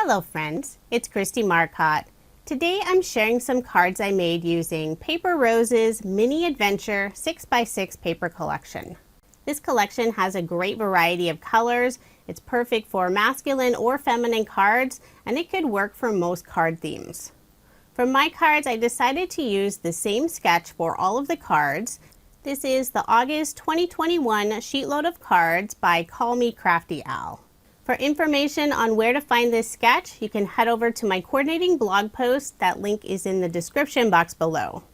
Hello friends, it's Christy Marcotte. Today I'm sharing some cards I made using Paper Rose's Mini Adventure 6x6 paper collection. This collection has a great variety of colors. It's perfect for masculine or feminine cards, and it could work for most card themes. For my cards, I decided to use the same sketch for all of the cards. This is the August 2021 sheetload of cards by Call Me Crafty Al. For information on where to find this sketch, you can head over to my coordinating blog post. That link is in the description box below.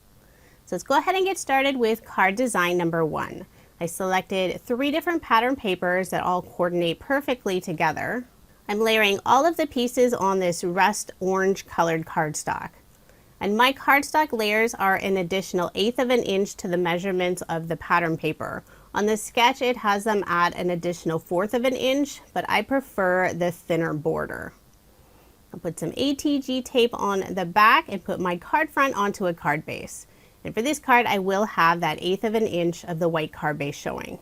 So let's go ahead and get started with card design number 1. I selected 3 different pattern papers that all coordinate perfectly together. I'm layering all of the pieces on this rust orange colored cardstock. And my cardstock layers are an additional 1/8 of an inch to the measurements of the pattern paper. On the sketch, it has them at an additional 1/4 of an inch, but I prefer the thinner border. I'll put some ATG tape on the back and put my card front onto a card base. And for this card, I will have that 1/8 of an inch of the white card base showing.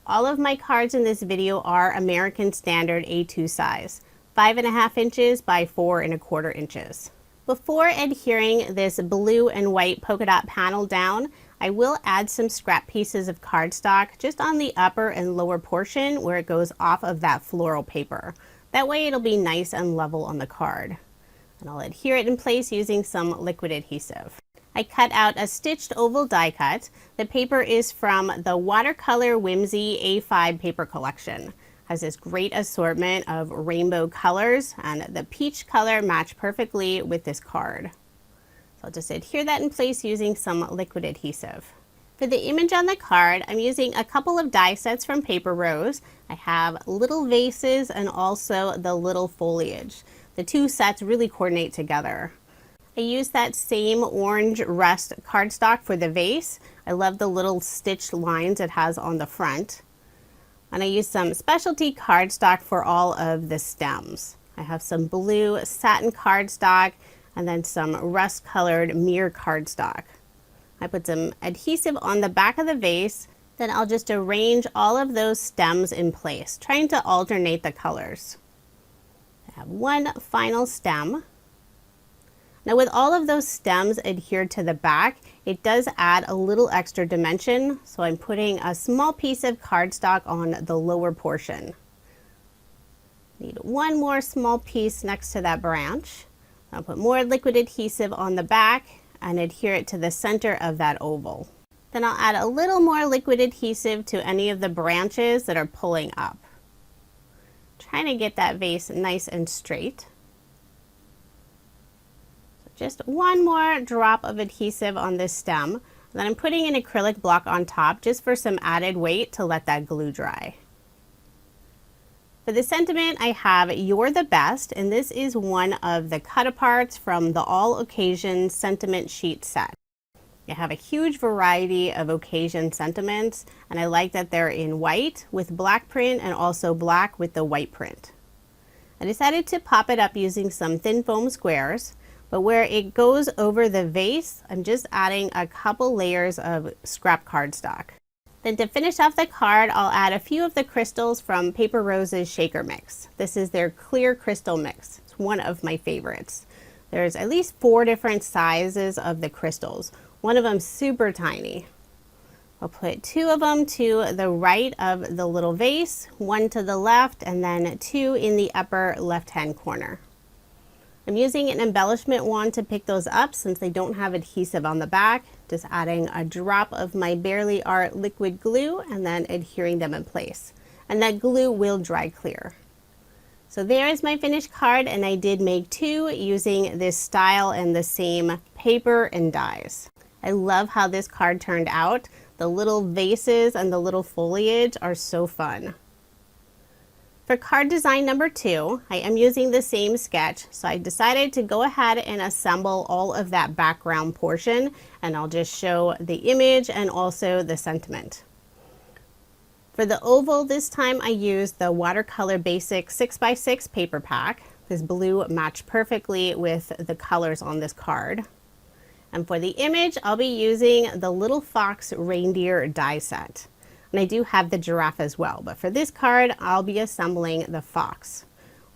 All of my cards in this video are American Standard A2 size, 5.5 inches by 4.25 inches. Before adhering this blue and white polka dot panel down, I will add some scrap pieces of cardstock just on the upper and lower portion where it goes off of that floral paper. That way it'll be nice and level on the card. And I'll adhere it in place using some liquid adhesive. I cut out a stitched oval die cut. The paper is from the Watercolour Whimsy A5 paper collection. Has this great assortment of rainbow colors, and the peach color matched perfectly with this card. So I'll just adhere that in place using some liquid adhesive. For the image on the card, I'm using a couple of die sets from Paper Rose. I have little vases and also the little foliage. The 2 sets really coordinate together. I used that same orange rust cardstock for the vase. I love the little stitched lines it has on the front. And I used some specialty cardstock for all of the stems. I have some blue satin cardstock and then some rust colored mirror cardstock. I put some adhesive on the back of the vase, then I'll just arrange all of those stems in place, trying to alternate the colors. I have one final stem. Now with all of those stems adhered to the back, it does add a little extra dimension, so I'm putting a small piece of cardstock on the lower portion. Need one more small piece next to that branch. I'll put more liquid adhesive on the back and adhere it to the center of that oval. Then I'll add a little more liquid adhesive to any of the branches that are pulling up. Trying to get that vase nice and straight. Just one more drop of adhesive on this stem. Then I'm putting an acrylic block on top just for some added weight to let that glue dry. For the sentiment, I have You're the Best, and this is one of the cut-aparts from the All Occasions Sentiment Sheet set. I have a huge variety of occasion sentiments, and I like that they're in white with black print and also black with the white print. I decided to pop it up using some thin foam squares. But where it goes over the vase, I'm just adding a couple layers of scrap cardstock. Then to finish off the card, I'll add a few of the crystals from Paper Rose's Shaker Mix. This is their clear crystal mix. It's one of my favorites. There's at least 4 different sizes of the crystals. One of them super tiny. I'll put 2 of them to the right of the little vase, 1 to the left, and then 2 in the upper left-hand corner. I'm using an embellishment wand to pick those up since they don't have adhesive on the back. Just adding a drop of my Barely Art liquid glue and then adhering them in place. And that glue will dry clear. So there is my finished card, and I did make 2 using this style and the same paper and dies. I love how this card turned out. The little vases and the little foliage are so fun. For card design number 2, I am using the same sketch, so I decided to go ahead and assemble all of that background portion, and I'll just show the image and also the sentiment. For the oval, this time I used the Watercolor Basic 6x6 paper pack. This blue matched perfectly with the colors on this card. And for the image, I'll be using the Little Fox Reindeer die set. And I do have the giraffe as well, but for this card, I'll be assembling the fox.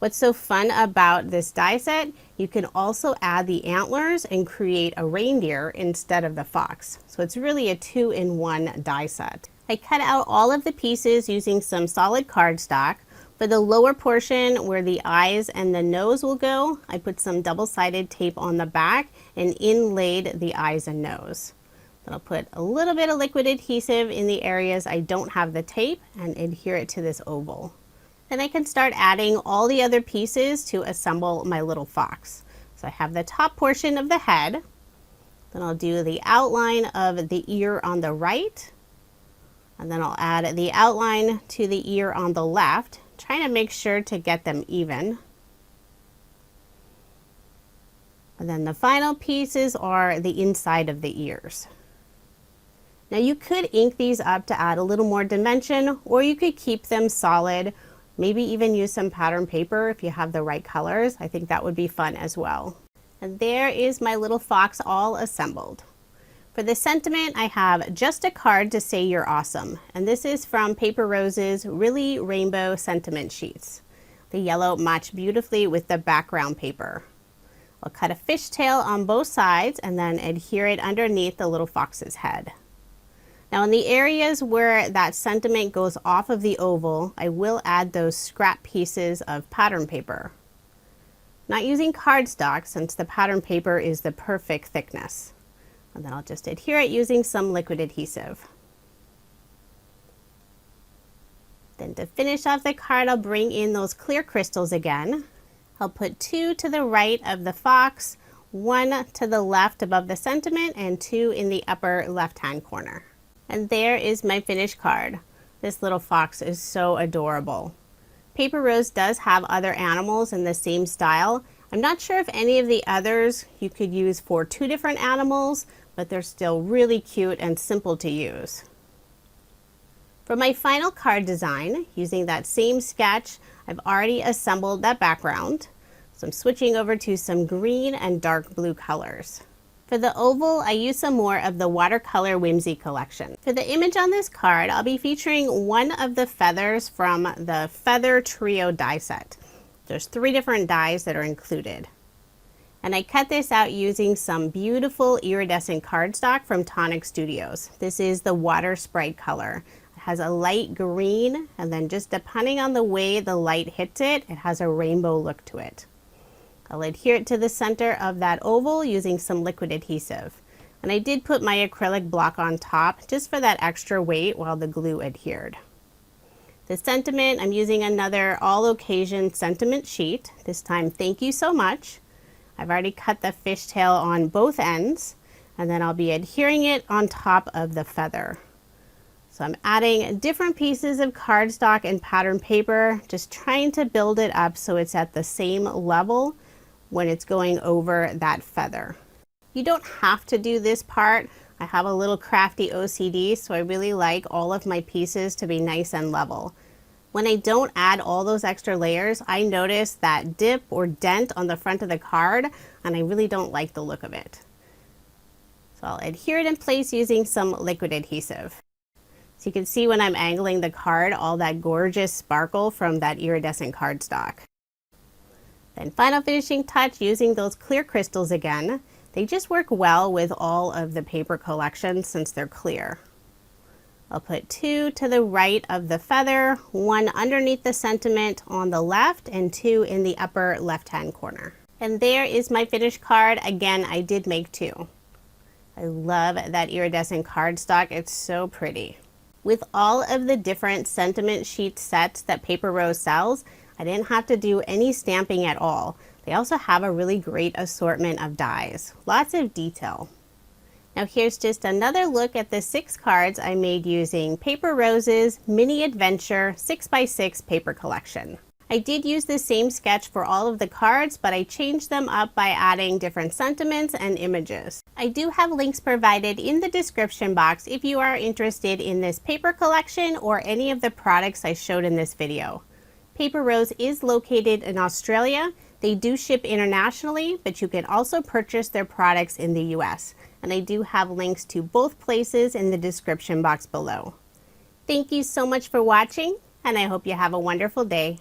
What's so fun about this die set, you can also add the antlers and create a reindeer instead of the fox. So it's really a 2-in-1 die set. I cut out all of the pieces using some solid cardstock. For the lower portion where the eyes and the nose will go, I put some double-sided tape on the back and inlaid the eyes and nose. Then I'll put a little bit of liquid adhesive in the areas I don't have the tape and adhere it to this oval. Then I can start adding all the other pieces to assemble my little fox. So I have the top portion of the head. Then I'll do the outline of the ear on the right. And then I'll add the outline to the ear on the left, trying to make sure to get them even. And then the final pieces are the inside of the ears. Now you could ink these up to add a little more dimension, or you could keep them solid. Maybe even use some pattern paper if you have the right colors. I think that would be fun as well. And there is my little fox all assembled. For the sentiment, I have just a card to say you're awesome. And this is from Paper Rose's Really Rainbow Sentiment Sheets. The yellow matched beautifully with the background paper. I'll cut a fishtail on both sides and then adhere it underneath the little fox's head. Now in the areas where that sentiment goes off of the oval, I will add those scrap pieces of pattern paper. Not using cardstock since the pattern paper is the perfect thickness. And then I'll just adhere it using some liquid adhesive. Then to finish off the card, I'll bring in those clear crystals again. I'll put 2 to the right of the fox, 1 to the left above the sentiment, and 2 in the upper left-hand corner. And there is my finished card. This little fox is so adorable. Paper Rose does have other animals in the same style. I'm not sure if any of the others you could use for 2 different animals, but they're still really cute and simple to use. For my final card design, using that same sketch, I've already assembled that background. So I'm switching over to some green and dark blue colors. For the oval, I use some more of the Watercolour Whimsy collection. For the image on this card, I'll be featuring one of the feathers from the Feather Trio die set. There's 3 different dies that are included. And I cut this out using some beautiful iridescent cardstock from Tonic Studios. This is the Water Sprite color. It has a light green, and then just depending on the way the light hits it, it has a rainbow look to it. I'll adhere it to the center of that oval using some liquid adhesive. And I did put my acrylic block on top just for that extra weight while the glue adhered. The sentiment, I'm using another all occasion sentiment sheet. This time, thank you so much. I've already cut the fishtail on both ends, and then I'll be adhering it on top of the feather. So I'm adding different pieces of cardstock and pattern paper, just trying to build it up so it's at the same level when it's going over that feather. You don't have to do this part. I have a little crafty OCD, so I really like all of my pieces to be nice and level. When I don't add all those extra layers, I notice that dip or dent on the front of the card, and I really don't like the look of it. So I'll adhere it in place using some liquid adhesive. So you can see when I'm angling the card, all that gorgeous sparkle from that iridescent cardstock. Then final finishing touch using those clear crystals again. They just work well with all of the paper collections since they're clear. I'll put 2 to the right of the feather, 1 underneath the sentiment on the left, and 2 in the upper left-hand corner. And there is my finished card. Again, I did make 2. I love that iridescent cardstock. It's so pretty. With all of the different sentiment sheet sets that Paper Rose sells, I didn't have to do any stamping at all. They also have a really great assortment of dies. Lots of detail. Now here's just another look at the 6 cards I made using Paper Rose's Mini Adventure 6x6 paper collection. I did use the same sketch for all of the cards, but I changed them up by adding different sentiments and images. I do have links provided in the description box if you are interested in this paper collection or any of the products I showed in this video. Paper Rose is located in Australia. They do ship internationally, but you can also purchase their products in the US. And I do have links to both places in the description box below. Thank you so much for watching, and I hope you have a wonderful day.